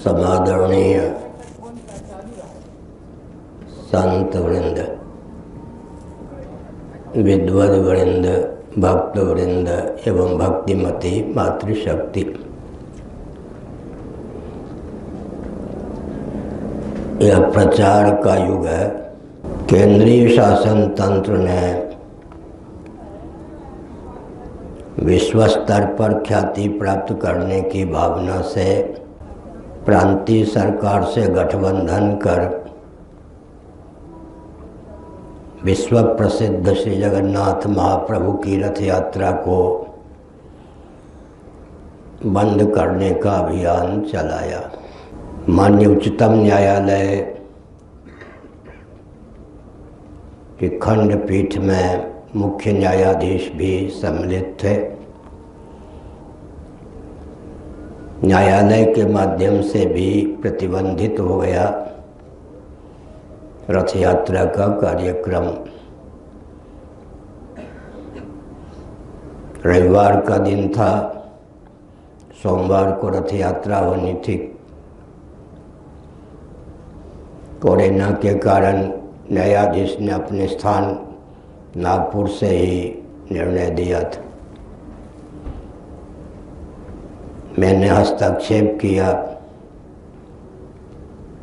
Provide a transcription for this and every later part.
समादरणीय संत वृंद, विद्वद वृंद, भक्त वृंद एवं भक्तिमती मातृशक्ति, यह प्रचार का युग है। केंद्रीय शासन तंत्र ने विश्व स्तर पर ख्याति प्राप्त करने की भावना से प्रांतीय सरकार से गठबंधन कर विश्व प्रसिद्ध श्री जगन्नाथ महाप्रभु की रथ यात्रा को बंद करने का अभियान चलाया। माननीय उच्चतम न्यायालय की खंडपीठ में मुख्य न्यायाधीश भी सम्मिलित थे। न्यायालय के माध्यम से भी प्रतिबंधित हो गया रथ यात्रा का कार्यक्रम। रविवार का दिन था, सोमवार को रथ यात्रा होनी थी। कोरोना के कारण न्यायाधीश ने अपने स्थान नागपुर से ही निर्णय दिया था। मैंने हस्तक्षेप किया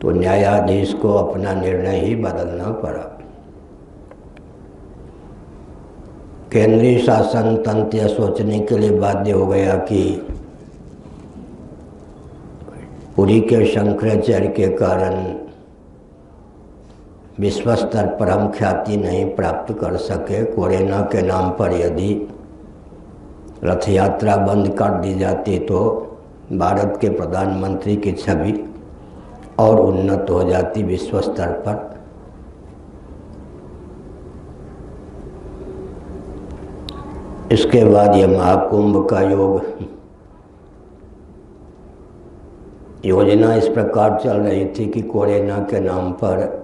तो न्यायाधीश को अपना निर्णय ही बदलना पड़ा। केंद्रीय शासन तंत्र यह सोचने के लिए बाध्य हो गया कि पुरी के शंकराचार्य के कारण विश्व स्तर पर हम ख्याति नहीं प्राप्त कर सके। कोरोना के नाम पर यदि रथ यात्रा बंद कर दी जाती तो भारत के प्रधानमंत्री की छवि और उन्नत हो जाती विश्व स्तर पर। इसके बाद यह महाकुंभ का योजना इस प्रकार चल रही थी कि कोरोना के नाम पर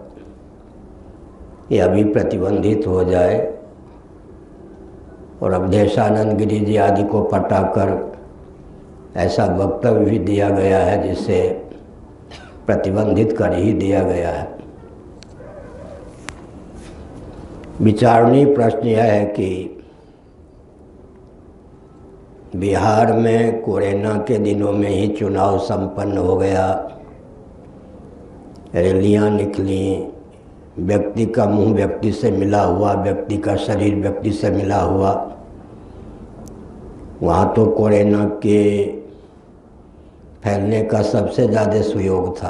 यह भी प्रतिबंधित हो जाए और अवधेशानंद गिरी जी आदि को पटाकर ऐसा वक्तव्य भी दिया गया है जिसे प्रतिबंधित कर ही दिया गया है। विचारणीय प्रश्न यह है कि बिहार में कोरोना के दिनों में ही चुनाव संपन्न हो गया, रैलियां निकली, व्यक्ति का मुंह व्यक्ति से मिला हुआ, व्यक्ति का शरीर व्यक्ति से मिला हुआ। वहाँ तो कोरोना के फैलने का सबसे ज़्यादा सुयोग था।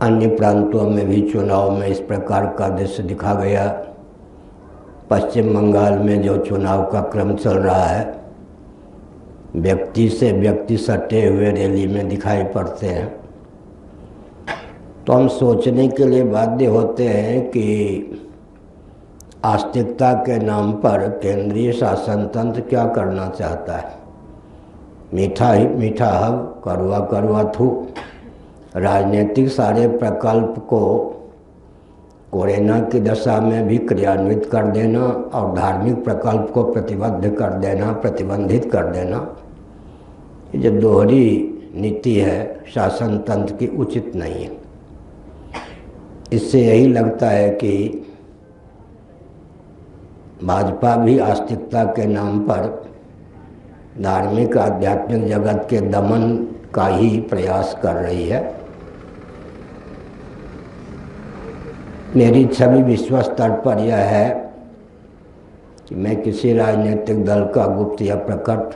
अन्य प्रांतों में भी चुनाव में इस प्रकार का दृश्य दिखा गया। पश्चिम बंगाल में जो चुनाव का क्रम चल रहा है, व्यक्ति से व्यक्ति सटे हुए रैली में दिखाई पड़ते हैं। तो हम सोचने के लिए बाध्य होते हैं कि आस्तिकता के नाम पर केंद्रीय शासन तंत्र क्या करना चाहता है। मीठा ही मीठा हव, कड़वा कड़वा थू। राजनीतिक सारे प्रकल्प को कोरोना की दशा में भी क्रियान्वित कर देना और धार्मिक प्रकल्प को प्रतिबद्ध कर देना, प्रतिबंधित कर देना, ये जो दोहरी नीति है शासन तंत्र की, उचित नहीं है। इससे यही लगता है कि भाजपा भी आस्तिकता के नाम पर धार्मिक आध्यात्मिक जगत के दमन का ही प्रयास कर रही है। मेरी छवि विश्व स्तर पर यह है कि मैं किसी राजनीतिक दल का गुप्त या प्रकट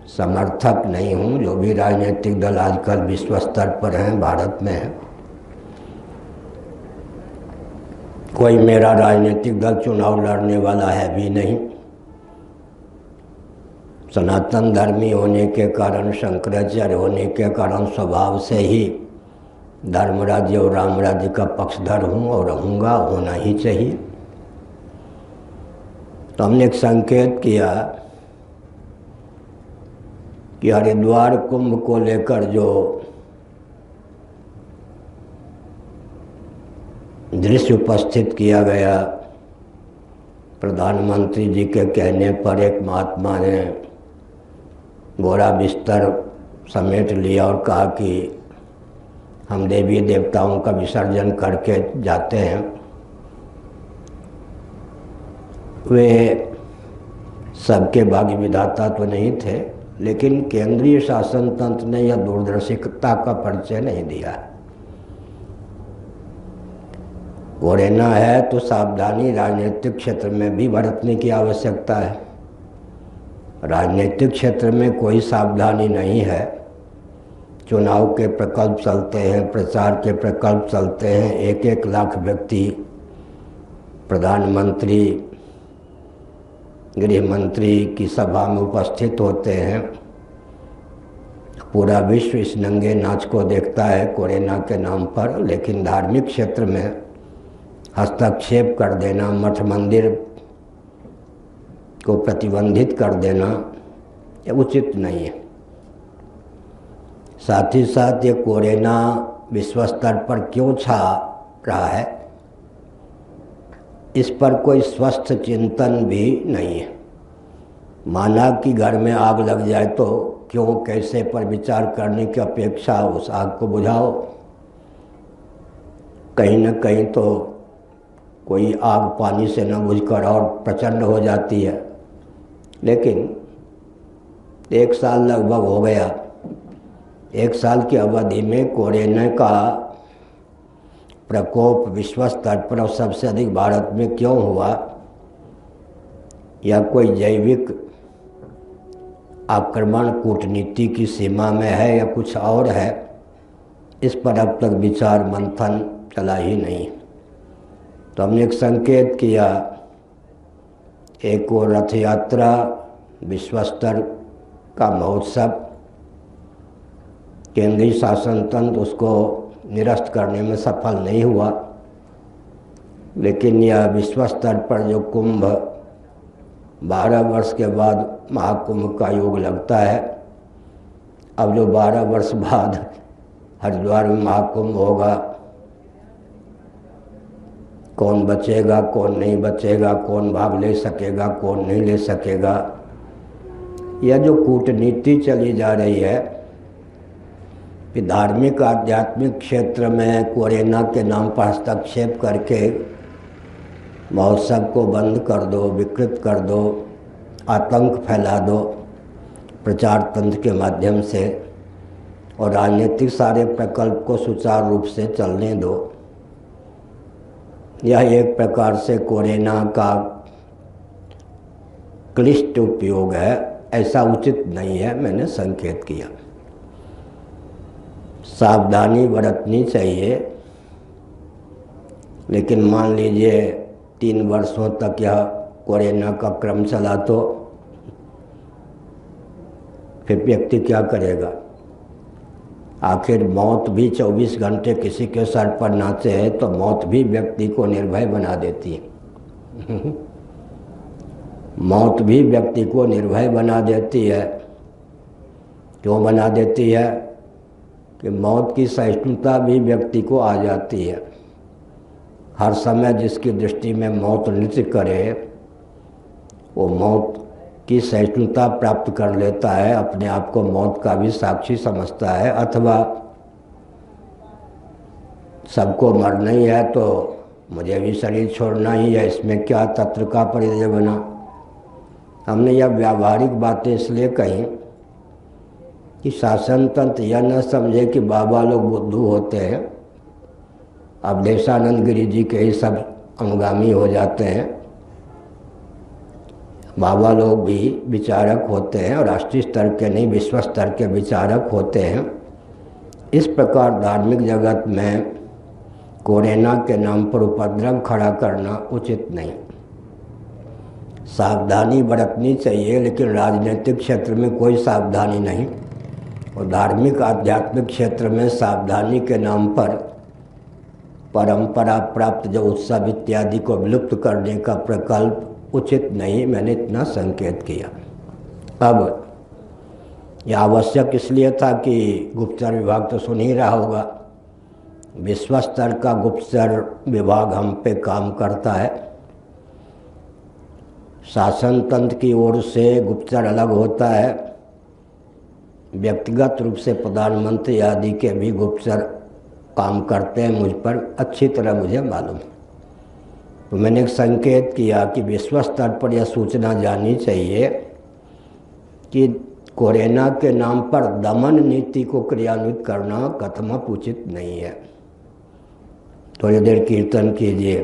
समर्थक नहीं हूँ। जो भी राजनीतिक दल आजकल विश्व स्तर पर हैं, भारत में है, कोई मेरा राजनीतिक दल चुनाव लड़ने वाला है भी नहीं। सनातन धर्मी होने के कारण, शंकराचार्य होने के कारण स्वभाव से ही धर्म राज्य और राम राज्य का पक्षधर हूँ और रहूँगा, होना ही चाहिए। तो हमने एक संकेत किया कि हरिद्वार कुंभ को लेकर जो दृश्य उपस्थित किया गया, प्रधानमंत्री जी के कहने पर एक महात्मा ने घोड़ा बिस्तर समेट लिया और कहा कि हम देवी देवताओं का विसर्जन करके जाते हैं। वे सबके भाग्य विधाता तो नहीं थे, लेकिन केंद्रीय शासन तंत्र ने यह दूरदर्शिता का परिचय नहीं दिया। कोरोना है तो सावधानी राजनीतिक क्षेत्र में भी बरतने की आवश्यकता है। राजनीतिक क्षेत्र में कोई सावधानी नहीं है। चुनाव के प्रकल्प चलते हैं, प्रचार के प्रकल्प चलते हैं, 1-1 लाख व्यक्ति, प्रधानमंत्री, गृह मंत्री की सभा में उपस्थित होते हैं। पूरा विश्व इस नंगे नाच को देखता है कोरोना के नाम पर, लेकिन धार्मिक क्षेत्र में हस्तक्षेप कर देना, मठ मंदिर को प्रतिबंधित कर देना, ये उचित नहीं है। साथ ही साथ ये कोरोना विश्व स्तर पर क्यों छा रहा है, इस पर कोई स्वस्थ चिंतन भी नहीं है। माना कि घर में आग लग जाए तो क्यों कैसे पर विचार करने की अपेक्षा उस आग को बुझाओ। कहीं न कहीं तो कोई आग पानी से न बुझकर और प्रचंड हो जाती है। लेकिन 1 साल लगभग हो गया। 1 साल की अवधि में कोरोना का प्रकोप विश्व स्तर पर और सबसे अधिक भारत में क्यों हुआ, या कोई जैविक आक्रमण कूटनीति की सीमा में है या कुछ और है, इस पर अब तक विचार मंथन चला ही नहीं। तो हमने एक संकेत किया, एक और रथ यात्रा, विश्व स्तर का महोत्सव, केंद्रीय शासन तंत्र उसको निरस्त करने में सफल नहीं हुआ। लेकिन यह विश्व स्तर पर जो कुंभ 12 वर्ष के बाद महाकुंभ का योग लगता है, अब जो 12 वर्ष बाद हरिद्वार में महाकुंभ होगा, कौन बचेगा कौन नहीं बचेगा, कौन भाग ले सकेगा कौन नहीं ले सकेगा, यह जो कूटनीति चली जा रही है कि धार्मिक आध्यात्मिक क्षेत्र में कोरोना के नाम पर हस्तक्षेप करके महोत्सव को बंद कर दो, विकृत कर दो, आतंक फैला दो प्रचार तंत्र के माध्यम से, और राजनीतिक सारे प्रकल्प को सुचारू रूप से चलने दो। यह एक प्रकार से कोरोना का क्लिष्ट उपयोग है, ऐसा उचित नहीं है। मैंने संकेत किया, सावधानी बरतनी चाहिए। लेकिन मान लीजिए 3 वर्षों तक यह कोरोना का क्रम चला तो फिर व्यक्ति क्या करेगा? आखिर मौत भी 24 घंटे किसी के सर पर नाचे है तो मौत भी व्यक्ति को निर्भय बना देती है। मौत भी व्यक्ति को निर्भय बना देती है। क्यों बना देती है? कि मौत की सहिष्णुता भी व्यक्ति को आ जाती है। हर समय जिसकी दृष्टि में मौत नृत्य करे, वो मौत की सहिष्णुता प्राप्त कर लेता है, अपने आप को मौत का भी साक्षी समझता है। अथवा सबको मरना ही है तो मुझे भी शरीर छोड़ना ही है, इसमें क्या तंत्र का परिचय बना। हमने यह व्यावहारिक बातें इसलिए कही कि शासन तंत्र यह न समझे कि बाबा लोग बुद्धू होते हैं, अवधेशानंद गिरी जी के ही सब अनुगामी हो जाते हैं। बाबा लोग भी विचारक होते हैं और राष्ट्रीय स्तर के नहीं विश्व स्तर के विचारक होते हैं। इस प्रकार धार्मिक जगत में कोरोना के नाम पर उपद्रव खड़ा करना उचित नहीं। सावधानी बरतनी चाहिए, लेकिन राजनीतिक क्षेत्र में कोई सावधानी नहीं, और धार्मिक आध्यात्मिक क्षेत्र में सावधानी के नाम पर परंपरा प्राप्त जो उत्सव इत्यादि को विलुप्त करने का प्रकल्प उचित नहीं। मैंने इतना संकेत किया। अब यह आवश्यक इसलिए था कि गुप्तचर विभाग तो सुन ही रहा होगा, विश्व स्तर का गुप्तचर विभाग हम पे काम करता है। शासन तंत्र की ओर से गुप्तचर अलग होता है व्यक्तिगत रूप से प्रधानमंत्री आदि के भी गुप्तचर काम करते हैं मुझ पर, अच्छी तरह मुझे मालूम है। तो मैंने एक संकेत किया कि विश्व स्तर पर यह सूचना जानी चाहिए कि कोरोना के नाम पर दमन नीति को क्रियान्वित करना कथमप उचित नहीं है। थोड़ी देर कीर्तन कीजिए।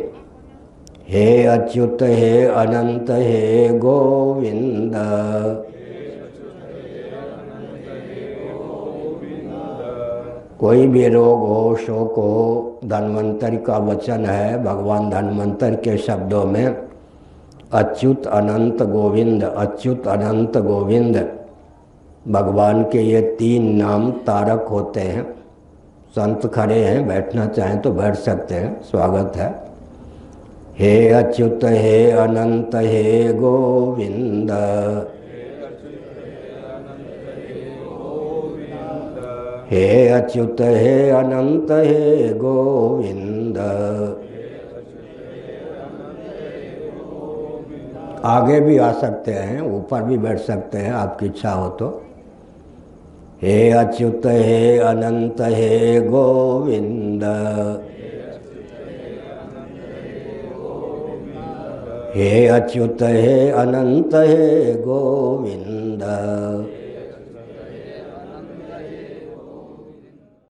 हे अच्युत हे अनंत हे गोविंद, कोई भी रोग हो, शोक हो, धन्वंतरि का वचन है। भगवान धन्वंतरि के शब्दों में अच्युत अनंत गोविंद, अच्युत अनंत गोविंद भगवान के ये 3 नाम तारक होते हैं। संत खड़े हैं, बैठना चाहें तो बैठ सकते हैं, स्वागत है। हे अच्युत हे अनंत हे गोविंद, हे अच्युत हे अनंत हे गोविंद। आगे भी आ सकते हैं, ऊपर भी बैठ सकते हैं, आपकी इच्छा हो तो। हे अच्युत हे अनंत हे गोविंद, हे अच्युत हे अनंत हे गोविंद।